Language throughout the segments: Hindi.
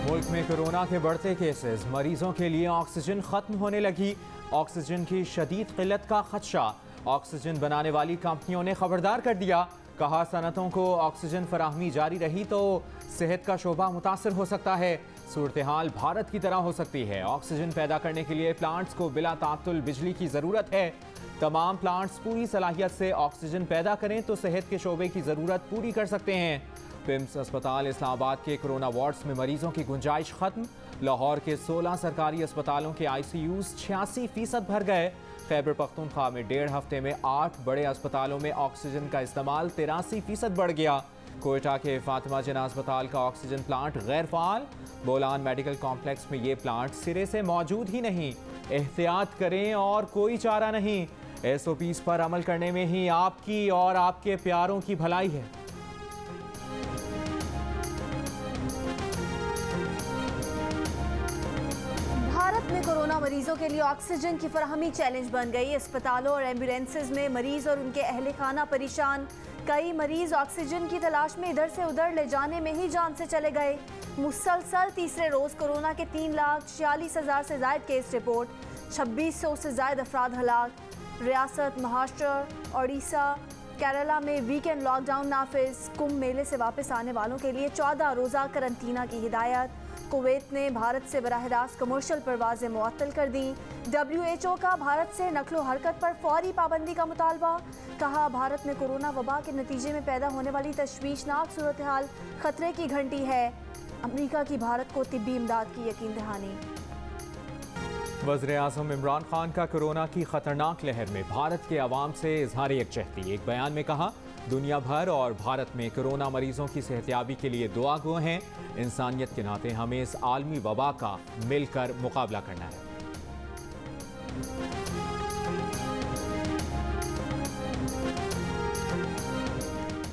मुल्क में कोरोना के बढ़ते केसेस, मरीजों के लिए ऑक्सीजन खत्म होने लगी। ऑक्सीजन की शदीद किल्लत का खदशा। ऑक्सीजन बनाने वाली कंपनियों ने खबरदार कर दिया। कहा सनतों को ऑक्सीजन फराहमी जारी रही तो सेहत का शोबा मुतासर हो सकता है। सूरत हाल भारत की तरह हो सकती है। ऑक्सीजन पैदा करने के लिए प्लांट्स को बिला तातुल बिजली की ज़रूरत है। तमाम प्लांट्स पूरी सलाहियत से ऑक्सीजन पैदा करें तो सेहत के शोबे की ज़रूरत पूरी कर सकते हैं। पिम्स अस्पताल इस्लामाबाद के कोरोना वार्ड्स में मरीजों की गुंजाइश खत्म। लाहौर के 16 सरकारी अस्पतालों के ICUs 86% भर गए। खैबर पख्तूनख्वा में 1.5 हफ्ते में 8 बड़े अस्पतालों में ऑक्सीजन का इस्तेमाल 83% बढ़ गया। कोयटा के फातिमा जिन्ना अस्पताल का ऑक्सीजन प्लांट गैर फाल। बोलान मेडिकल कॉम्प्लेक्स में ये प्लांट सिरे से मौजूद ही नहीं। एहतियात करें और कोई चारा नहीं। SOPs पर अमल करने में ही आपकी और आपके प्यारों की भलाई है। भारत में कोरोना मरीजों के लिए ऑक्सीजन की फराहमी चैलेंज बन गई। अस्पतालों और एम्बुलेंसेज में मरीज और उनके अहले खाना परेशान। कई मरीज ऑक्सीजन की तलाश में इधर से उधर ले जाने में ही जान से चले गए। मुसलसल तीसरे रोज कोरोना के 3,46,000 से ज्यादा केस रिपोर्ट। 2600 से ज्यादा अफराद हलाक। रियासत महाराष्ट्र, ओडिशा, केरला में वीकेंड लॉकडाउन नाफिज। कुंभ मेले से वापस आने वालों के लिए 14 रोज़ा करंतना की हिदायत। कुवैत ने भारत से बराह रास्त कमर्शियल परवाजें मुअत्तल कर दी। WHO का भारत से नकलो हरकत पर फौरी पाबंदी का मुतालबा। कहा भारत में कोरोना वबा के नतीजे में पैदा होने वाली तशवीशनाक सूरत हाल खतरे की घंटी है। अमेरिका की भारत को तिब्बी इमदाद की यकीन दहानी। वज़ीर आज़म इमरान खान का कोरोना की खतरनाक लहर में भारत के अवाम से इजहार यकजहती। एक बयान में कहा दुनिया भर और भारत में कोरोना मरीजों की सेहतयाबी के लिए दुआ गो हैं। इंसानियत के नाते हमें इस आलमी वबा का मिलकर मुकाबला करना है।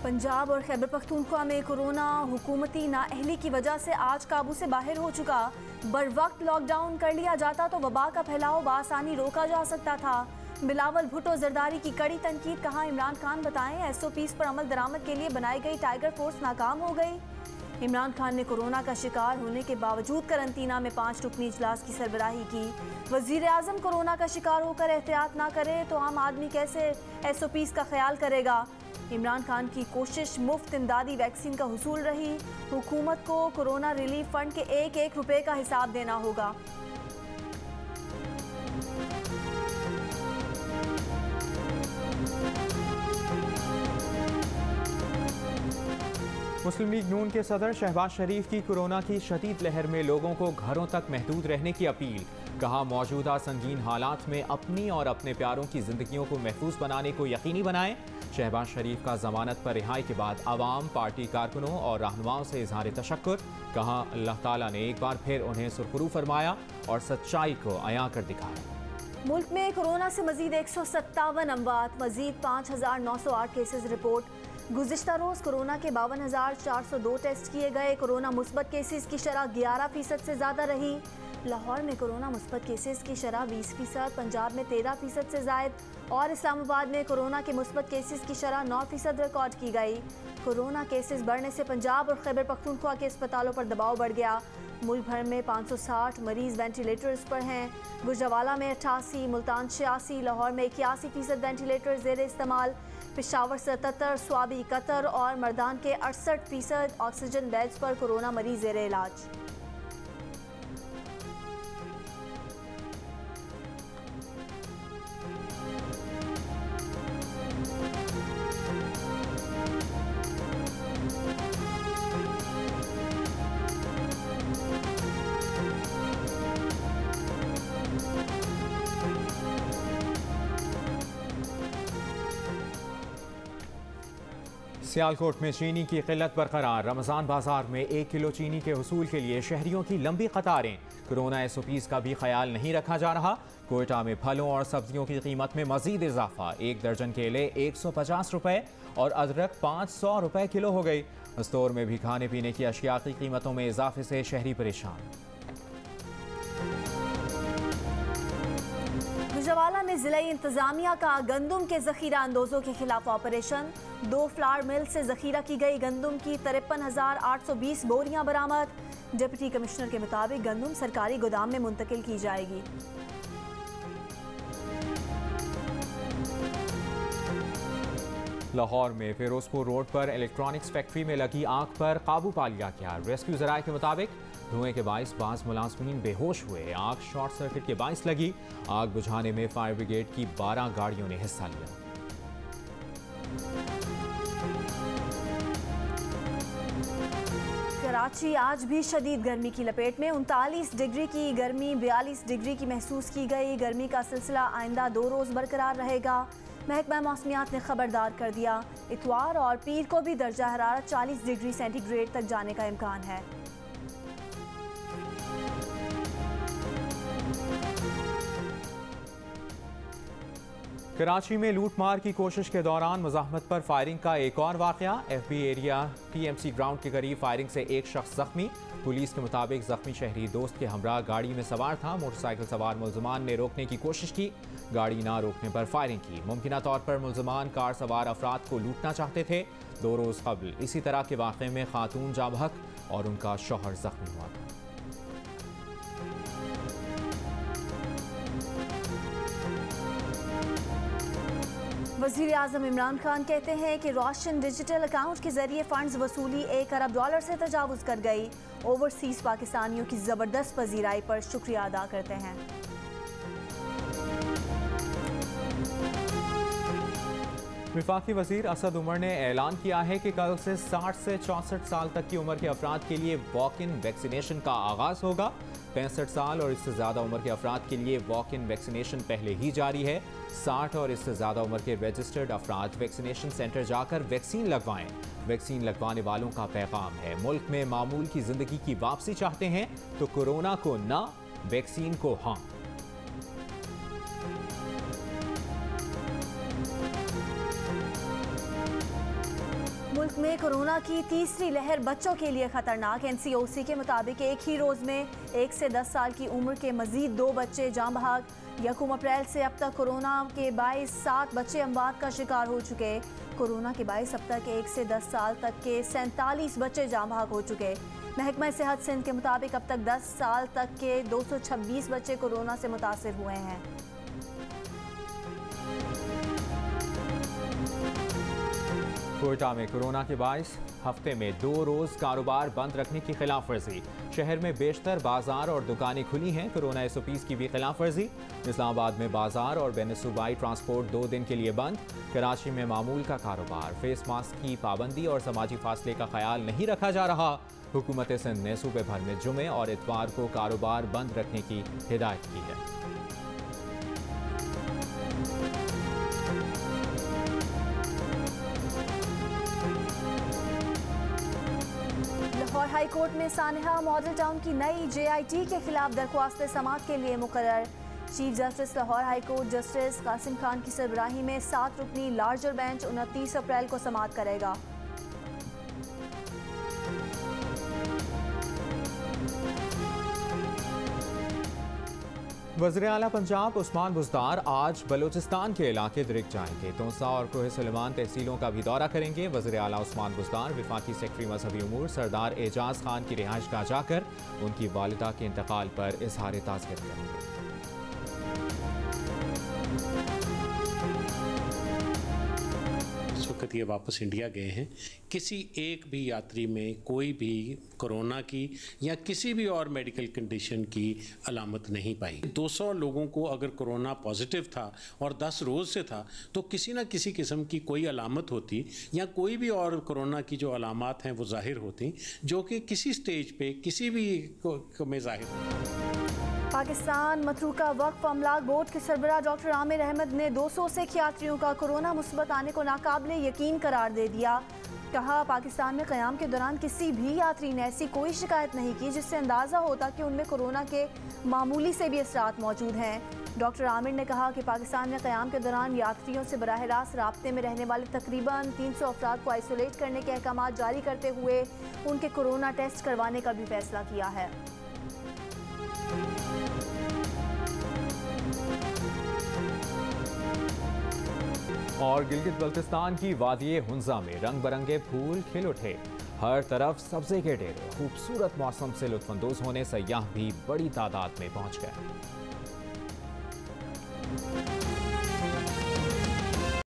पंजाब और खैबर पख्तूनख्वा में कोरोना हुकूमती नाअहली की वजह से आज काबू से बाहर हो चुका। बर वक्त लॉकडाउन कर लिया जाता तो वबा का फैलाव बासानी रोका जा सकता था। बिलावल भुट्टो जरदारी की कड़ी तनकीद। कहा इमरान खान बताएं SOPs पर अमल दरामद के लिए बनाई गई टाइगर फोर्स नाकाम हो गई। इमरान खान ने कोरोना का शिकार होने के बावजूद करंतना में 5 रुकनी इजलास की सरबराही की। वजीर आज़म कोरोना का शिकार होकर एहतियात ना करे तो आम आदमी कैसे SOPs का ख्याल करेगा। इमरान खान की कोशिश मुफ्त इमदादी वैक्सीन का हुसूल रही। हुकूमत को कोरोना रिलीफ फंड के 1-1 रुपए का हिसाब देना होगा। मुस्लिम लीग नून के सदर शहबाज शरीफ की कोरोना की शदीद लहर में लोगों को घरों तक महदूद रहने की अपील। कहा मौजूदा संगीन हालात में अपनी और अपने प्यारों की जिंदगियों को महफूज बनाने को यकीनी बनाएं। शहबाज शरीफ का जमानत पर रिहाई के बाद अवाम, पार्टी कारकुनों और रहनुमाओं से इजहार तशक्कुर। कहा अल्लाह ताला ने एक बार फिर उन्हें सुरखरू फरमाया और सच्चाई को अयां कर दिखाया। मुल्क में कोरोना से मजीद 157 अमवात, मजीद 5,908 केसेज रिपोर्ट। गुज़िश्ता रोज़ कोरोना के 52,402 टेस्ट किए गए। कोरोना मुस्बत केसेस की शरह 11% से ज़्यादा रही। लाहौर में कोरोना मुस्बत केसेस की शरह 20%, पंजाब में 13% से ज़ायद और इस्लामाबाद में कोरोना के मुस्बत केसेस की शरह 9% रिकॉर्ड की गई। कोरोना केसेस बढ़ने से पंजाब और खैबर पख्तूनख्वा के अस्पतालों पर दबाव बढ़ गया। मुल्क भर में 560 मरीज वेंटिलेटर्स पर हैं। गुजरावाला में 88, मुल्तान 86, लाहौर में 81% वेंटिलेटर ज़ेर इस्तेमाल। पेशावर 77, स्वाबी 71 और मर्दान के 68% ऑक्सीजन बेड्स पर कोरोना मरीज ज़ेर इलाज। सियालकोट में चीनी की किल्लत बरकरार। रमज़ान बाजार में 1 किलो चीनी के हुसूल के लिए शहरियों की लंबी कतारें। कोरोना SOPs का भी ख्याल नहीं रखा जा रहा। कोयटा में फलों और सब्जियों की कीमत में मजीद इजाफा। 1 दर्जन केले 150 रुपए और अदरक 500 रुपए किलो हो गई। स्टोर में भी खाने पीने की अशिया की कीमतों में इजाफे से शहरी परेशान। गुजरावाला में जिला इंतजामिया का गंदुम के जखीरा अंदोजों के खिलाफ ऑपरेशन। 2 फ्लावर मिल से जखीरा की गई गंदुम की 53,820 बोरियां बरामद। डिप्टी कमिश्नर के मुताबिक गंदुम सरकारी गोदाम में मुंतकिल की जाएगी। लाहौर में फिरोजपुर रोड पर इलेक्ट्रॉनिक्स फैक्ट्री में लगी आग पर काबू पा लिया गया। रेस्क्यू जराये के मुताबिक धुएं के बाइस बाज मुलाजमीन बेहोश हुए। आग शॉर्ट सर्किट के बाइस लगी। आग बुझाने में फायर ब्रिगेड की 12 गाड़ियों ने हिस्सा लिया। कराची आज भी शदीद गर्मी की लपेट में। 39 डिग्री की गर्मी 42 डिग्री की महसूस की गई। गर्मी का सिलसिला आइंदा 2 रोज बरकरार रहेगा। महकमा मौसमियात ने खबरदार कर दिया, इतवार और पीर को भी दर्जा हरारत 40 डिग्री सेंटीग्रेड तक जाने का इम्कान है। कराची में लूटमार की कोशिश के दौरान मुज़ाहमत पर फायरिंग का एक और वाक़या। एफबी एरिया टीएमसी ग्राउंड के करीब फायरिंग से एक शख्स जख्मी। पुलिस के मुताबिक जख्मी शहरी दोस्त के हमरा गाड़ी में सवार था। मोटरसाइकिल सवार मुल्ज़मान ने रोकने की कोशिश की, गाड़ी ना रोकने पर फायरिंग की। मुमकिना तौर पर मुल्ज़मान कार सवार अफराद को लूटना चाहते थे। 2 रोज़ कबल इसी तरह के वाक़े में खातून जाँ बहक और उनका शौहर जख्मी हुआ था। वज़ीर आज़म इमरान खान कहते हैं कि रोशन डिजिटल अकाउंट के जरिए फंड्स वसूली $1 अरब से तजावुज़ कर गई। ओवरसीज़ पाकिस्तानियों की ज़बरदस्त पजीराई पर शुक्रिया अदा करते हैं। वफाकी वज़ीर असद उमर ने ऐलान किया है कि कल से 60 से 64 साल तक की उम्र के अफराद के लिए वॉक इन वैक्सीनेशन का आगाज़ होगा। 65 साल और इससे ज़्यादा उम्र के अफराद के लिए वॉक इन वैक्सीनेशन पहले ही जारी है। 60 और इससे ज़्यादा उम्र के रजिस्टर्ड अफराद वैक्सीनेशन सेंटर जाकर वैक्सीन लगवाएं। वैक्सीन लगवाने वालों का पैगाम है, मुल्क में मामूल की ज़िंदगी की वापसी चाहते हैं तो कोरोना को ना, वैक्सीन को हाँ। मुल्क में कोरोना की तीसरी लहर बच्चों के लिए खतरनाक। एनसीओसी के मुताबिक एक ही रोज में 1 से 10 साल की उम्र के मजीद 2 बच्चे जाँ बहक। 1 अप्रैल से अब तक कोरोना के 7 बच्चे अमवात का शिकार हो चुके। कोरोना के 22 अब तक 1 से 10 साल तक के 47 बच्चे जाँ बहक हो चुके। महकमा सेहत सिंध के मुताबिक अब तक 10 साल तक के 226 बच्चे कोरोना से मुतासिर हुए हैं। कोयटा में कोरोना के बाइस हफ्ते में 2 रोज कारोबार बंद रखने की खिलाफ वर्जी। शहर में बेशतर बाजार और दुकानें खुली हैं। कोरोना SOPs की भी खिलाफ वर्जी। इस्लामाबाद में बाजार और बेनसूबाई ट्रांसपोर्ट 2 दिन के लिए बंद। कराची में मामूल का कारोबार। फेस मास्क की पाबंदी और समाजी फासले का ख्याल नहीं रखा जा रहा। हुकूमत सिंध ने सूबे भर में जुमे और इतवार को कारोबार बंद रखने की हिदायत की है। लाहौर हाई कोर्ट में सानिहा मॉडल टाउन की नई JIT के खिलाफ दरख्वास्त समाअत के लिए मुकर्रर। Chief justice Lahore high court justice Qasim Khan की सरबराही में 7 रुकनी लार्जर बेंच 29 अप्रैल को समाअत करेगा। वज़ीर आला पंजाब उस्मान बुज़दार आज बलूचिस्तान के इलाके दरिक जाएंगे। तोसा और कोहे सुलेमान तहसीलों का भी दौरा करेंगे। वज़ीर आला उस्मान बुज़दार वफाकी सेक्रेटरी मजहबी उमूर सरदार एजाज खान की रिहाइश गाह जाकर उनकी वालिदा के इंतकाल पर इजहार ताज़ियत करेंगे। ये वापस इंडिया गए हैं। किसी एक भी यात्री में कोई भी कोरोना की या किसी भी और मेडिकल कंडीशन की अलामत नहीं पाई। 200 लोगों को अगर कोरोना पॉजिटिव था और 10 रोज़ से था तो किसी न किसी किस्म की कोई अलामत होती या कोई भी और कोरोना की जो अलामात हैं वो जाहिर होती, जो कि किसी स्टेज पे किसी भी में जाहिर होती। पाकिस्तान मतरूका वक्फ अमलाक बोर्ड के सरबराह डॉक्टर आमिर अहमद ने 200 सिख यात्रियों का कोरोना मुस्बत आने को नाकाबिले यकीन करार दे दिया। कहा, पाकिस्तान में क़याम के दौरान किसी भी यात्री ने ऐसी कोई शिकायत नहीं की जिससे अंदाज़ा होता कि उनमें कोरोना के मामूली से भी असरात मौजूद हैं। डॉक्टर आमिर ने कहा कि पाकिस्तान में क़याम के दौरान यात्रियों से बराह रास्त राब्ते में रहने वाले तकरीबन 300 अफराद को आइसोलेट करने के अहकाम जारी करते हुए उनके कोरोना टेस्ट करवाने का भी फैसला किया है। और गिलगित बल्तिस्तान की वादिये हुंजा में रंग बरंगे फूल खिल उठे। हर तरफ सब्जे के ढेर। खूबसूरत मौसम से लुत्फानंदोज होने सयाह भी बड़ी तादाद में पहुंच गए।